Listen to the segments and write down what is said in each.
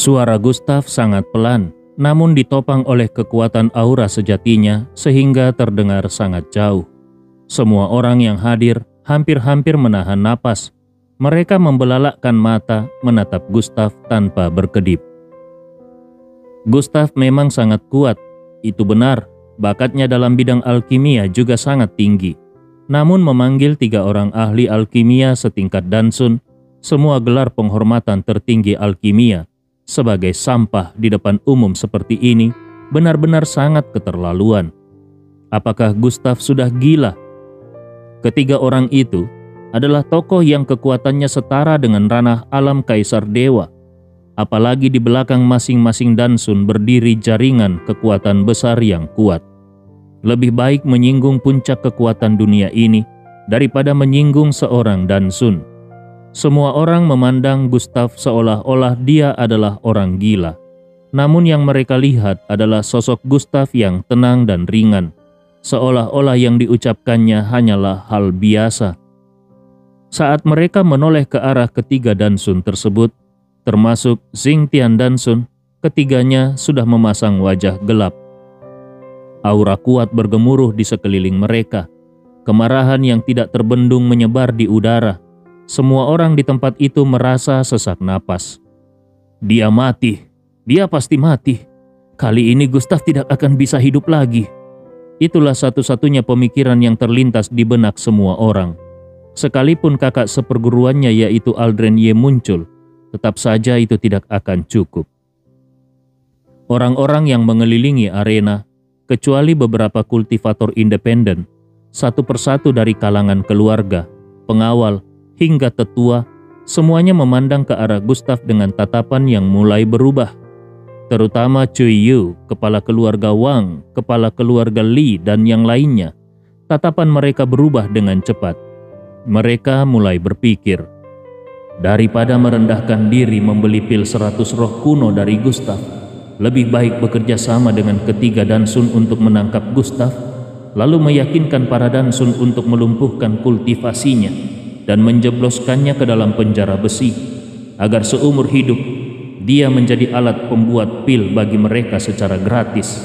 Suara Gustav sangat pelan, namun ditopang oleh kekuatan aura sejatinya sehingga terdengar sangat jauh. Semua orang yang hadir hampir-hampir menahan napas. Mereka membelalakkan mata menatap Gustav tanpa berkedip. Gustav memang sangat kuat, itu benar. Bakatnya dalam bidang alkimia juga sangat tinggi. Namun memanggil 3 orang ahli alkimia setingkat Dansun, semua gelar penghormatan tertinggi alkimia, sebagai sampah di depan umum seperti ini, benar-benar sangat keterlaluan. Apakah Gustav sudah gila? Ketiga orang itu adalah tokoh yang kekuatannya setara dengan ranah alam Kaisar Dewa. Apalagi di belakang masing-masing Dansun berdiri jaringan kekuatan besar yang kuat. Lebih baik menyinggung puncak kekuatan dunia ini daripada menyinggung seorang Dansun. Semua orang memandang Gustav seolah-olah dia adalah orang gila. Namun yang mereka lihat adalah sosok Gustav yang tenang dan ringan, seolah-olah yang diucapkannya hanyalah hal biasa. Saat mereka menoleh ke arah ketiga Dansun tersebut, termasuk Xingtian Dansun, ketiganya sudah memasang wajah gelap. Aura kuat bergemuruh di sekeliling mereka. Kemarahan yang tidak terbendung menyebar di udara. Semua orang di tempat itu merasa sesak napas. Dia mati. Dia pasti mati. Kali ini Gustav tidak akan bisa hidup lagi. Itulah satu-satunya pemikiran yang terlintas di benak semua orang. Sekalipun kakak seperguruannya yaitu Aldren Ye muncul, tetap saja itu tidak akan cukup. Orang-orang yang mengelilingi arena, kecuali beberapa kultivator independen, satu persatu dari kalangan keluarga, pengawal, hingga tetua, semuanya memandang ke arah Gustav dengan tatapan yang mulai berubah. Terutama Cui Yu, kepala keluarga Wang, kepala keluarga Li, dan yang lainnya. Tatapan mereka berubah dengan cepat. Mereka mulai berpikir, daripada merendahkan diri membeli pil 100 roh kuno dari Gustav, lebih baik bekerja sama dengan ketiga Dansun untuk menangkap Gustav, lalu meyakinkan para Dansun untuk melumpuhkan kultivasinya dan menjebloskannya ke dalam penjara besi, agar seumur hidup dia menjadi alat pembuat pil bagi mereka secara gratis.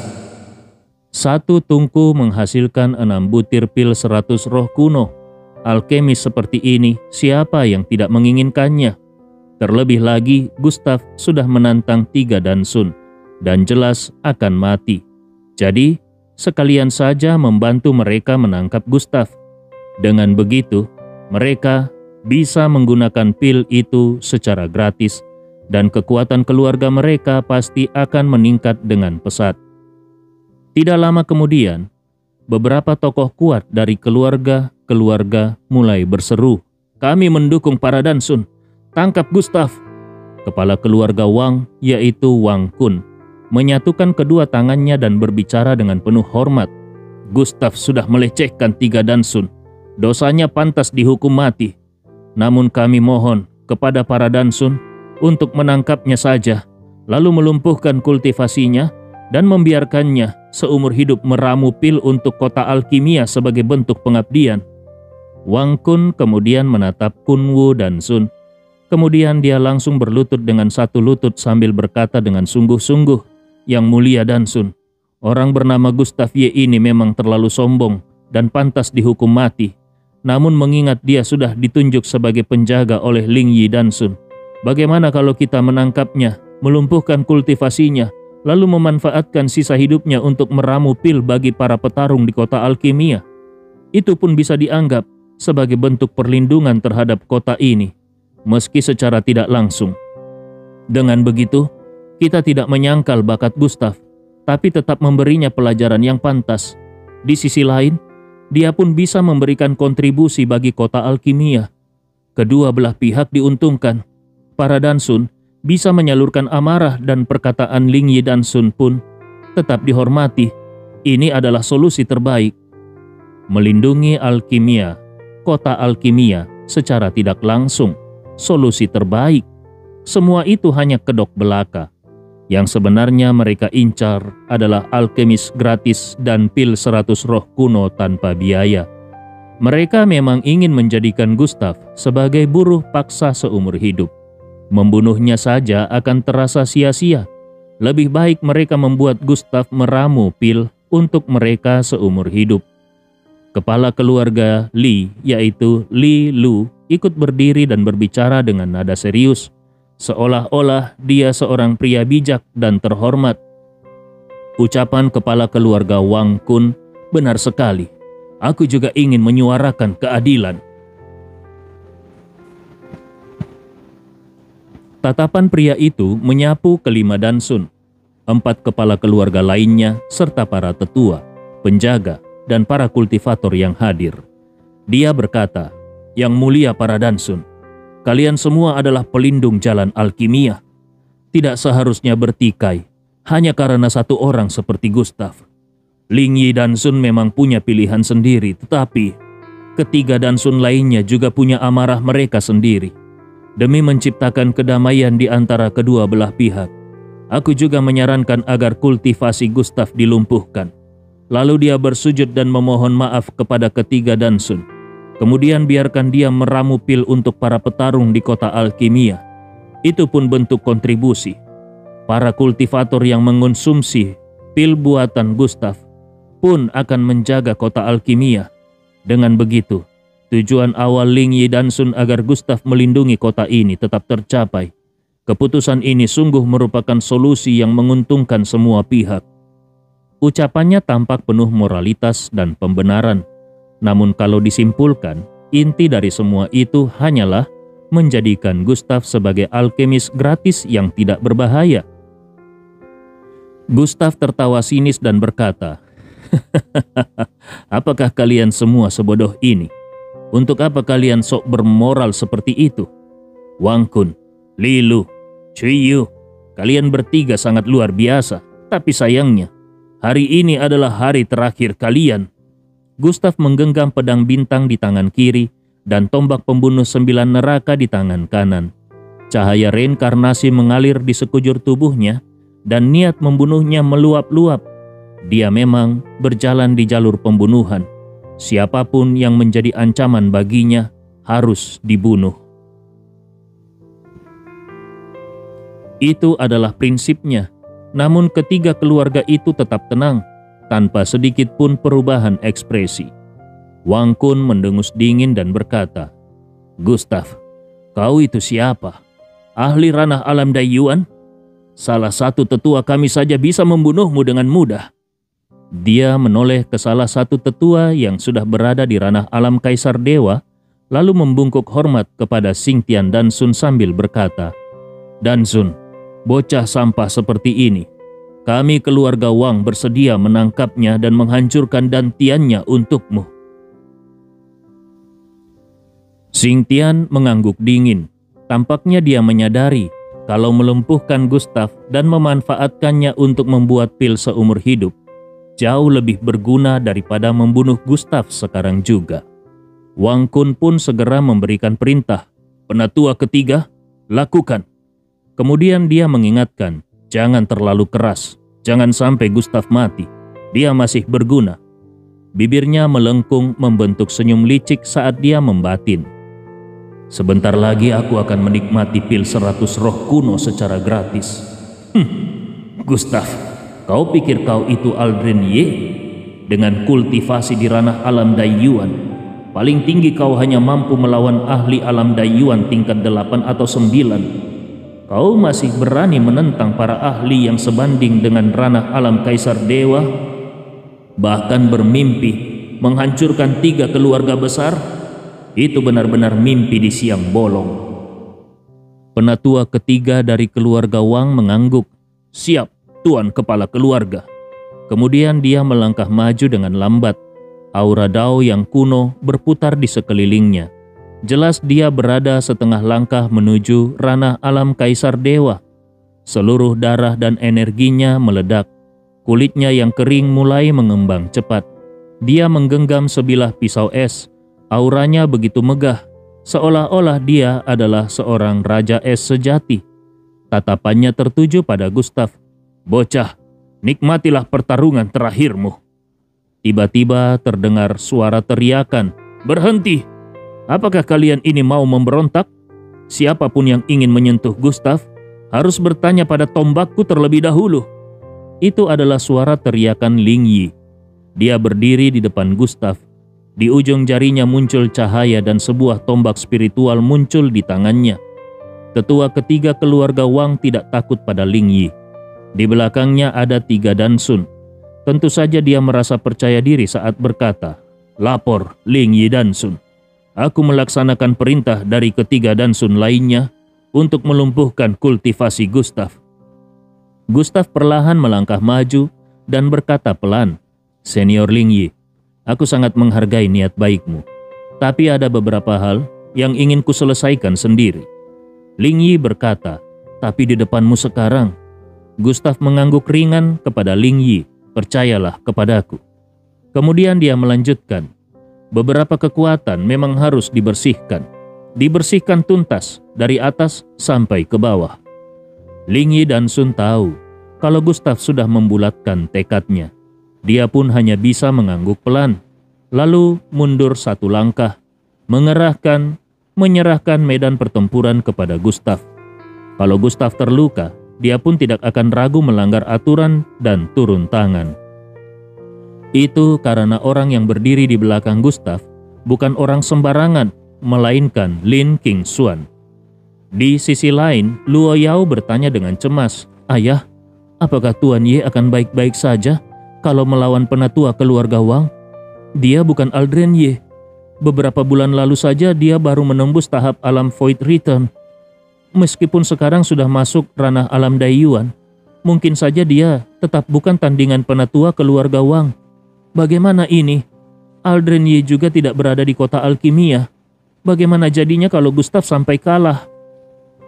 Satu tungku menghasilkan 6 butir pil 100 roh kuno. Alkemis seperti ini, siapa yang tidak menginginkannya? Terlebih lagi, Gustav sudah menantang 3 Dansun dan jelas akan mati. Jadi, sekalian saja membantu mereka menangkap Gustav. Dengan begitu, mereka bisa menggunakan pil itu secara gratis dan kekuatan keluarga mereka pasti akan meningkat dengan pesat. Tidak lama kemudian, beberapa tokoh kuat dari keluarga mulai berseru, "Kami mendukung para Dansun, tangkap Gustav." Kepala keluarga Wang, yaitu Wang Kun, menyatukan kedua tangannya dan berbicara dengan penuh hormat. "Gustav sudah melecehkan 3 Dansun. Dosanya pantas dihukum mati. Namun kami mohon kepada para Dansun untuk menangkapnya saja, lalu melumpuhkan kultivasinya dan membiarkannya seumur hidup meramu pil untuk kota alkimia sebagai bentuk pengabdian." Wang Kun kemudian menatap Kunwu Dansun. Kemudian dia langsung berlutut dengan satu lutut sambil berkata dengan sungguh-sungguh, "Yang mulia Dansun, orang bernama Gustav Ye ini memang terlalu sombong dan pantas dihukum mati. Namun mengingat dia sudah ditunjuk sebagai penjaga oleh Ling Yi Dansun, bagaimana kalau kita menangkapnya, melumpuhkan kultivasinya, lalu memanfaatkan sisa hidupnya untuk meramu pil bagi para petarung di kota alkimia? Itu pun bisa dianggap sebagai bentuk perlindungan terhadap kota ini, meski secara tidak langsung. Dengan begitu, kita tidak menyangkal bakat Gustav, tapi tetap memberinya pelajaran yang pantas. Di sisi lain, dia pun bisa memberikan kontribusi bagi kota alkimia. Kedua belah pihak diuntungkan. Para Dansun bisa menyalurkan amarah dan perkataan Ling Yi Dansun pun tetap dihormati. Ini adalah solusi terbaik. Melindungi alkimia, kota alkimia secara tidak langsung, solusi terbaik. Semua itu hanya kedok belaka. Yang sebenarnya mereka incar adalah alkemis gratis dan pil 100 roh kuno tanpa biaya. Mereka memang ingin menjadikan Gustav sebagai buruh paksa seumur hidup. Membunuhnya saja akan terasa sia-sia. Lebih baik mereka membuat Gustav meramu pil untuk mereka seumur hidup. Kepala keluarga Li, yaitu Li Lu, ikut berdiri dan berbicara dengan nada serius, seolah-olah dia seorang pria bijak dan terhormat. Ucapan kepala keluarga Wang Kun benar sekali. Aku juga ingin menyuarakan keadilan. Tatapan pria itu menyapu kelima dansun, 4 kepala keluarga lainnya, serta para tetua, penjaga, dan para kultivator yang hadir. Dia berkata, "Yang mulia para dansun, kalian semua adalah pelindung jalan alkimia. Tidak seharusnya bertikai hanya karena satu orang seperti Gustav. Ling Yi Dansun memang punya pilihan sendiri, tetapi ketiga dansun lainnya juga punya amarah mereka sendiri. Demi menciptakan kedamaian di antara kedua belah pihak, aku juga menyarankan agar kultivasi Gustav dilumpuhkan. Lalu dia bersujud dan memohon maaf kepada ketiga dansun. Kemudian biarkan dia meramu pil untuk para petarung di kota alkimia. Itu pun bentuk kontribusi. Para kultivator yang mengonsumsi pil buatan Gustav pun akan menjaga kota alkimia. Dengan begitu, tujuan awal Ling Yi Dansun agar Gustav melindungi kota ini tetap tercapai. Keputusan ini sungguh merupakan solusi yang menguntungkan semua pihak." Ucapannya tampak penuh moralitas dan pembenaran. Namun kalau disimpulkan, inti dari semua itu hanyalah menjadikan Gustav sebagai alkemis gratis yang tidak berbahaya. Gustav tertawa sinis dan berkata, "Apakah kalian semua sebodoh ini? Untuk apa kalian sok bermoral seperti itu? Wang Kun, Li Lu, Cui Yu, kalian bertiga sangat luar biasa. Tapi sayangnya, hari ini adalah hari terakhir kalian." Gustav menggenggam pedang bintang di tangan kiri dan tombak pembunuh 9 neraka di tangan kanan. Cahaya reinkarnasi mengalir di sekujur tubuhnya dan niat membunuhnya meluap-luap. Dia memang berjalan di jalur pembunuhan. Siapapun yang menjadi ancaman baginya harus dibunuh. Itu adalah prinsipnya. Namun ketiga keluarga itu tetap tenang, tanpa sedikit pun perubahan ekspresi. Wang Kun mendengus dingin dan berkata, "Gustav, kau itu siapa? Ahli ranah alam Daiyuan? Salah satu tetua kami saja bisa membunuhmu dengan mudah." Dia menoleh ke salah satu tetua yang sudah berada di ranah alam Kaisar Dewa, lalu membungkuk hormat kepada Xingtian Dansun sambil berkata, "Dansun, bocah sampah seperti ini, kami keluarga Wang bersedia menangkapnya dan menghancurkan dantiannya untukmu." Xingtian mengangguk dingin. Tampaknya dia menyadari kalau melumpuhkan Gustav dan memanfaatkannya untuk membuat pil seumur hidup jauh lebih berguna daripada membunuh Gustav sekarang juga. Wang Kun pun segera memberikan perintah, "Penatua ketiga, lakukan." Kemudian dia mengingatkan, "Jangan terlalu keras, jangan sampai Gustav mati. Dia masih berguna." Bibirnya melengkung membentuk senyum licik saat dia membatin. "Sebentar lagi aku akan menikmati pil 100 roh kuno secara gratis." Gustav, kau pikir kau itu Aldrin Ye? Dengan kultivasi di ranah alam Daiyuan, paling tinggi kau hanya mampu melawan ahli alam Daiyuan tingkat 8 atau 9. Kau masih berani menentang para ahli yang sebanding dengan ranah alam Kaisar Dewa? Bahkan bermimpi menghancurkan 3 keluarga besar? Itu benar-benar mimpi di siang bolong." Penatua ketiga dari keluarga Wang mengangguk. "Siap, Tuan Kepala Keluarga." Kemudian dia melangkah maju dengan lambat. Aura Dao yang kuno berputar di sekelilingnya. Jelas dia berada setengah langkah menuju ranah alam Kaisar Dewa. Seluruh darah dan energinya meledak. Kulitnya yang kering mulai mengembang cepat. Dia menggenggam sebilah pisau es. Auranya begitu megah, seolah-olah dia adalah seorang raja es sejati. Tatapannya tertuju pada Gustav. "Bocah, nikmatilah pertarungan terakhirmu." Tiba-tiba terdengar suara teriakan, "Berhenti! Apakah kalian ini mau memberontak?" Siapapun yang ingin menyentuh Gustav harus bertanya pada tombakku terlebih dahulu." Itu adalah suara teriakan Ling Yi. Dia berdiri di depan Gustav. Di ujung jarinya muncul cahaya dan sebuah tombak spiritual muncul di tangannya. Tetua ketiga keluarga Wang tidak takut pada Ling Yi. Di belakangnya ada 3 dansun. Tentu saja dia merasa percaya diri saat berkata, "Lapor, Ling Yi Dansun. Aku melaksanakan perintah dari ketiga dansun lainnya untuk melumpuhkan kultivasi Gustav." Gustav perlahan melangkah maju dan berkata pelan, "Senior Ling Yi, aku sangat menghargai niat baikmu. Tapi ada beberapa hal yang ingin kuselesaikan sendiri." Ling Yi berkata, "Tapi di depanmu sekarang." Gustav mengangguk ringan kepada Ling Yi, "Percayalah kepadaku." Kemudian dia melanjutkan, "Beberapa kekuatan memang harus dibersihkan. Dibersihkan tuntas dari atas sampai ke bawah." Ling Yi dan Sun tahu kalau Gustav sudah membulatkan tekadnya. Dia pun hanya bisa mengangguk pelan, lalu mundur 1 langkah, menyerahkan medan pertempuran kepada Gustav. Kalau Gustav terluka, dia pun tidak akan ragu melanggar aturan dan turun tangan. Itu karena orang yang berdiri di belakang Gustav bukan orang sembarangan, melainkan Lin Qingxuan. Di sisi lain, Luo Yao bertanya dengan cemas, "Ayah, apakah Tuan Ye akan baik-baik saja kalau melawan penatua keluarga Wang? Dia bukan Aldren Ye. Beberapa bulan lalu saja dia baru menembus tahap alam Void Return. Meskipun sekarang sudah masuk ranah alam Daiyuan, mungkin saja dia tetap bukan tandingan penatua keluarga Wang. Bagaimana ini? Aldren Ye juga tidak berada di kota alkimia. Bagaimana jadinya kalau Gustav sampai kalah?"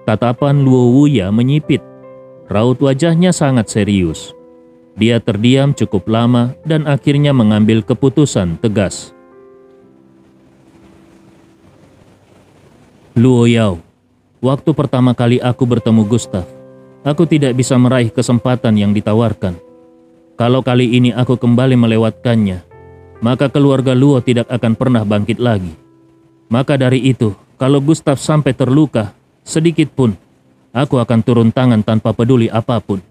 Tatapan Luo Wuya menyipit. Raut wajahnya sangat serius. Dia terdiam cukup lama dan akhirnya mengambil keputusan tegas. "Luo Yao, waktu pertama kali aku bertemu Gustav, aku tidak bisa meraih kesempatan yang ditawarkan. Kalau kali ini aku kembali melewatkannya, maka keluarga Luo tidak akan pernah bangkit lagi. Maka dari itu, kalau Gustav sampai terluka sedikit pun, aku akan turun tangan tanpa peduli apapun.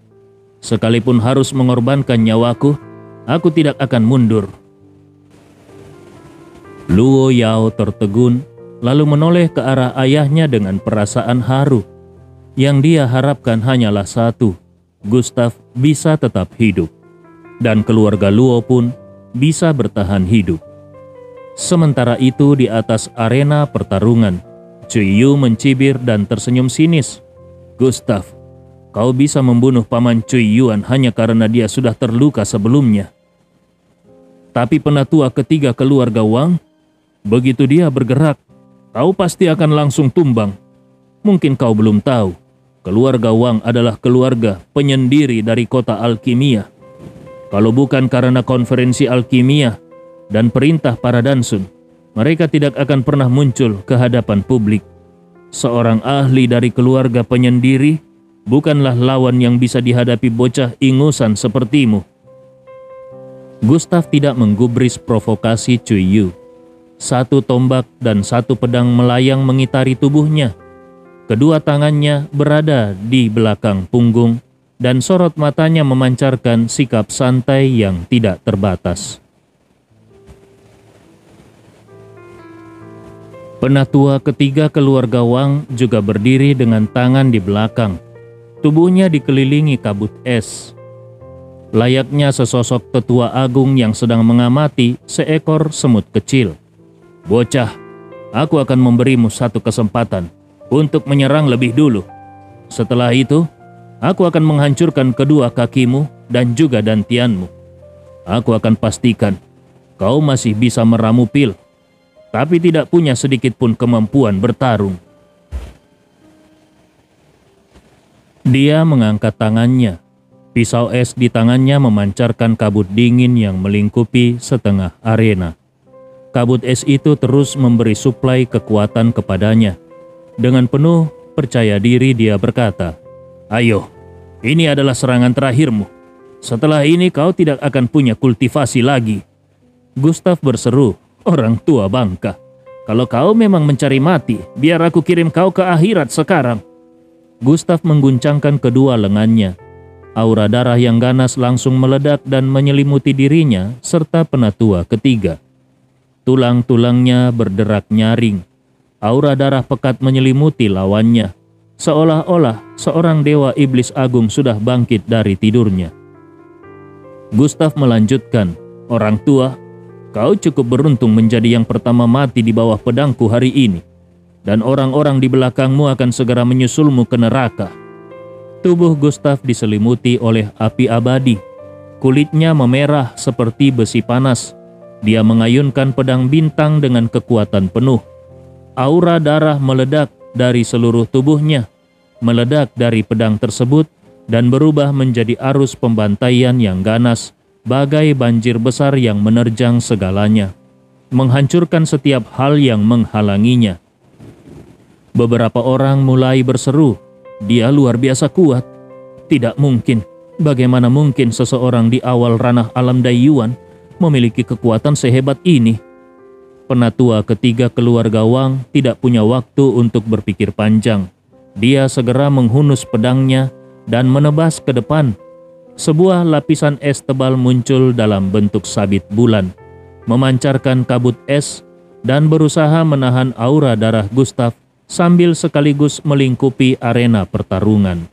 Sekalipun harus mengorbankan nyawaku, aku tidak akan mundur." Luo Yao tertegun, lalu menoleh ke arah ayahnya dengan perasaan haru. Yang dia harapkan hanyalah satu, Gustav bisa tetap hidup, dan keluarga Luo pun bisa bertahan hidup. Sementara itu di atas arena pertarungan, Cui Yu mencibir dan tersenyum sinis. "Gustav, kau bisa membunuh Paman Cui Yuan hanya karena dia sudah terluka sebelumnya. Tapi penatua ketiga keluarga Wang, begitu dia bergerak, kau pasti akan langsung tumbang. Mungkin kau belum tahu, keluarga Wang adalah keluarga penyendiri dari kota alkimia. Kalau bukan karena konferensi alkimia dan perintah para dansun, mereka tidak akan pernah muncul ke hadapan publik. Seorang ahli dari keluarga penyendiri bukanlah lawan yang bisa dihadapi bocah ingusan sepertimu." Gustav tidak menggubris provokasi Cui Yu. 1 tombak dan 1 pedang melayang mengitari tubuhnya. Kedua tangannya berada di belakang punggung dan sorot matanya memancarkan sikap santai yang tidak terbatas. Penatua ketiga keluarga Wang juga berdiri dengan tangan di belakang. Tubuhnya dikelilingi kabut es. Layaknya sesosok tetua agung yang sedang mengamati seekor semut kecil. "Bocah, aku akan memberimu 1 kesempatan untuk menyerang lebih dulu. Setelah itu, aku akan menghancurkan kedua kakimu dan juga dantianmu. Aku akan pastikan kau masih bisa meramu pil, tapi tidak punya sedikit pun kemampuan bertarung." Dia mengangkat tangannya. Pisau es di tangannya memancarkan kabut dingin yang melingkupi setengah arena. Kabut es itu terus memberi suplai kekuatan kepadanya. Dengan penuh percaya diri dia berkata, "Ayo, ini adalah serangan terakhirmu. Setelah ini kau tidak akan punya kultivasi lagi." Gustav berseru, "Orang tua bangka, Kalau kau memang mencari mati, biar aku kirim kau ke akhirat sekarang. Gustav mengguncangkan kedua lengannya. Aura darah yang ganas langsung meledak dan menyelimuti dirinya serta Penatua ketiga. Tulang-tulangnya berderak nyaring. Aura darah pekat menyelimuti lawannya. Seolah-olah seorang dewa iblis agung sudah bangkit dari tidurnya. Gustav melanjutkan, "Orang tua, kau cukup beruntung menjadi yang pertama mati di bawah pedangku hari ini. Dan orang-orang di belakangmu akan segera menyusulmu ke neraka." Tubuh Gustav diselimuti oleh api abadi. Kulitnya memerah seperti besi panas. Dia mengayunkan pedang bintang dengan kekuatan penuh. Aura darah meledak dari seluruh tubuhnya, meledak dari pedang tersebut dan berubah menjadi arus pembantaian yang ganas, bagai banjir besar yang menerjang segalanya, menghancurkan setiap hal yang menghalanginya. Beberapa orang mulai berseru, "Dia luar biasa kuat. Tidak mungkin. Bagaimana mungkin seseorang di awal ranah alam Daiyuan memiliki kekuatan sehebat ini?" Penatua ketiga keluarga Wang tidak punya waktu untuk berpikir panjang. Dia segera menghunus pedangnya dan menebas ke depan. Sebuah lapisan es tebal muncul dalam bentuk sabit bulan, memancarkan kabut es dan berusaha menahan aura darah Gustav sambil sekaligus melingkupi arena pertarungan.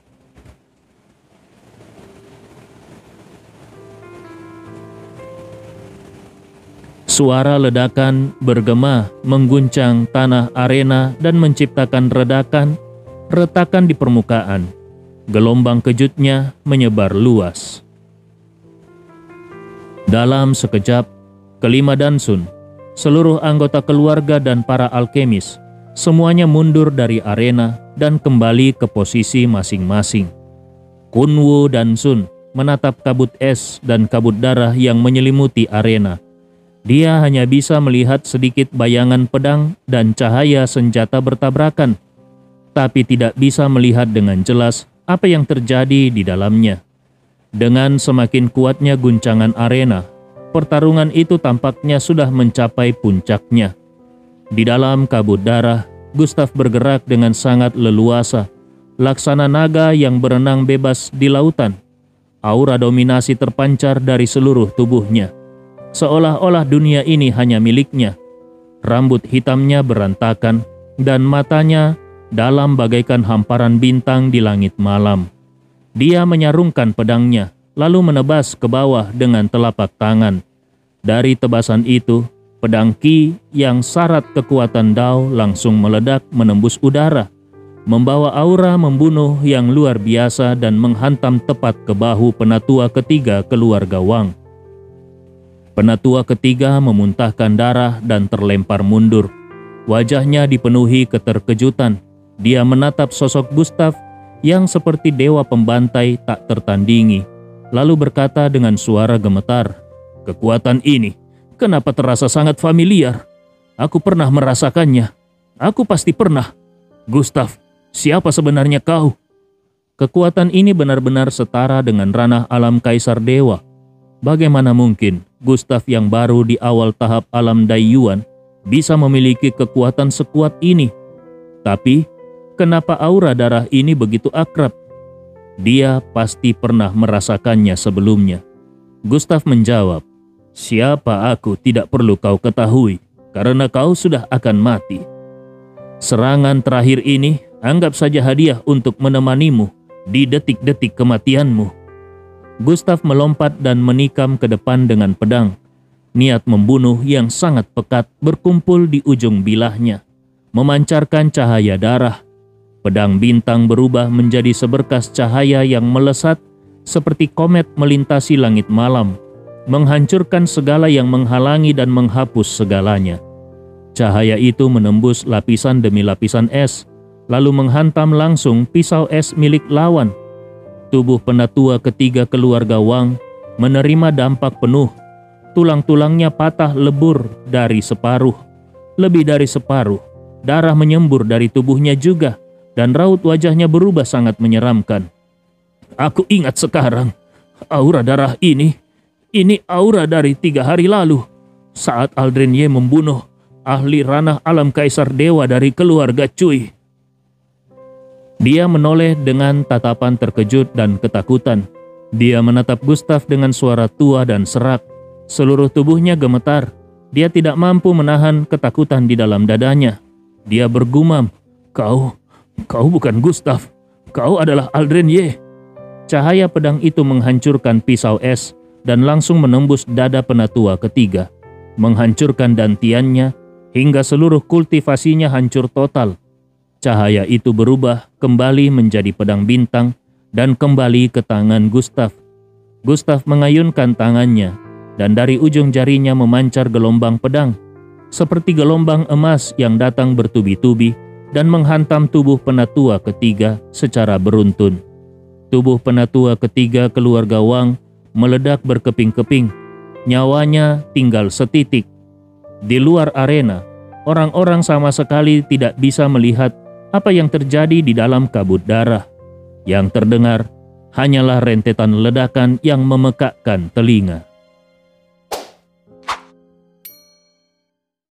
Suara ledakan bergema mengguncang tanah arena dan menciptakan retakan di permukaan. Gelombang kejutnya menyebar luas. Dalam sekejap, kelima Dansun, seluruh anggota keluarga dan para alkemis, semuanya mundur dari arena dan kembali ke posisi masing-masing. Kunwu Dansun menatap kabut es dan kabut darah yang menyelimuti arena. Dia hanya bisa melihat sedikit bayangan pedang dan cahaya senjata bertabrakan, tapi tidak bisa melihat dengan jelas apa yang terjadi di dalamnya. Dengan semakin kuatnya guncangan arena, pertarungan itu tampaknya sudah mencapai puncaknya. Di dalam kabut darah, Gustav bergerak dengan sangat leluasa, laksana naga yang berenang bebas di lautan. Aura dominasi terpancar dari seluruh tubuhnya, seolah-olah dunia ini hanya miliknya. Rambut hitamnya berantakan dan matanya dalam bagaikan hamparan bintang di langit malam. Dia menyarungkan pedangnya, lalu menebas ke bawah dengan telapak tangan. Dari tebasan itu, pedang Qi yang syarat kekuatan Dao langsung meledak menembus udara, membawa aura membunuh yang luar biasa dan menghantam tepat ke bahu penatua ketiga keluarga Wang. Penatua ketiga memuntahkan darah dan terlempar mundur. Wajahnya dipenuhi keterkejutan. Dia menatap sosok Gustav yang seperti dewa pembantai tak tertandingi, lalu berkata dengan suara gemetar, "Kekuatan ini, kenapa terasa sangat familiar? Aku pernah merasakannya. Aku pasti pernah. Gustav, siapa sebenarnya kau?" Kekuatan ini benar-benar setara dengan ranah alam Kaisar Dewa. Bagaimana mungkin Gustav yang baru di awal tahap alam Daiyuan bisa memiliki kekuatan sekuat ini? Tapi kenapa aura darah ini begitu akrab? Dia pasti pernah merasakannya sebelumnya. Gustav menjawab, "Siapa aku tidak perlu kau ketahui, karena kau sudah akan mati. Serangan terakhir ini anggap saja hadiah untuk menemanimu di detik-detik kematianmu." Gustav melompat dan menikam ke depan dengan pedang. Niat membunuh yang sangat pekat berkumpul di ujung bilahnya, memancarkan cahaya darah. Pedang bintang berubah menjadi seberkas cahaya yang melesat seperti komet melintasi langit malam, menghancurkan segala yang menghalangi dan menghapus segalanya. Cahaya itu menembus lapisan demi lapisan es, lalu menghantam langsung pisau es milik lawan. Tubuh penatua ketiga keluarga Wang menerima dampak penuh. Tulang-tulangnya patah lebur dari separuh, lebih dari separuh. Darah menyembur dari tubuhnya juga, dan raut wajahnya berubah sangat menyeramkan. "Aku ingat sekarang, aura darah ini aura dari 3 hari lalu, saat Aldrenye membunuh ahli ranah alam kaisar dewa dari keluarga Cui." Dia menoleh dengan tatapan terkejut dan ketakutan. Dia menatap Gustav dengan suara tua dan serak. Seluruh tubuhnya gemetar. Dia tidak mampu menahan ketakutan di dalam dadanya. Dia bergumam, Kau bukan Gustav. Kau adalah Aldren Ye." Cahaya pedang itu menghancurkan pisau es dan langsung menembus dada penatua ketiga, menghancurkan dantiannya hingga seluruh kultivasinya hancur total. Cahaya itu berubah kembali menjadi pedang bintang dan kembali ke tangan Gustav. Gustav mengayunkan tangannya dan dari ujung jarinya memancar gelombang pedang, seperti gelombang emas yang datang bertubi-tubi dan menghantam tubuh penatua ketiga secara beruntun. Tubuh penatua ketiga keluarga Wang meledak berkeping-keping. Nyawanya tinggal setitik. Di luar arena, orang-orang sama sekali tidak bisa melihat apa yang terjadi di dalam kabut darah. Yang terdengar hanyalah rentetan ledakan yang memekakkan telinga.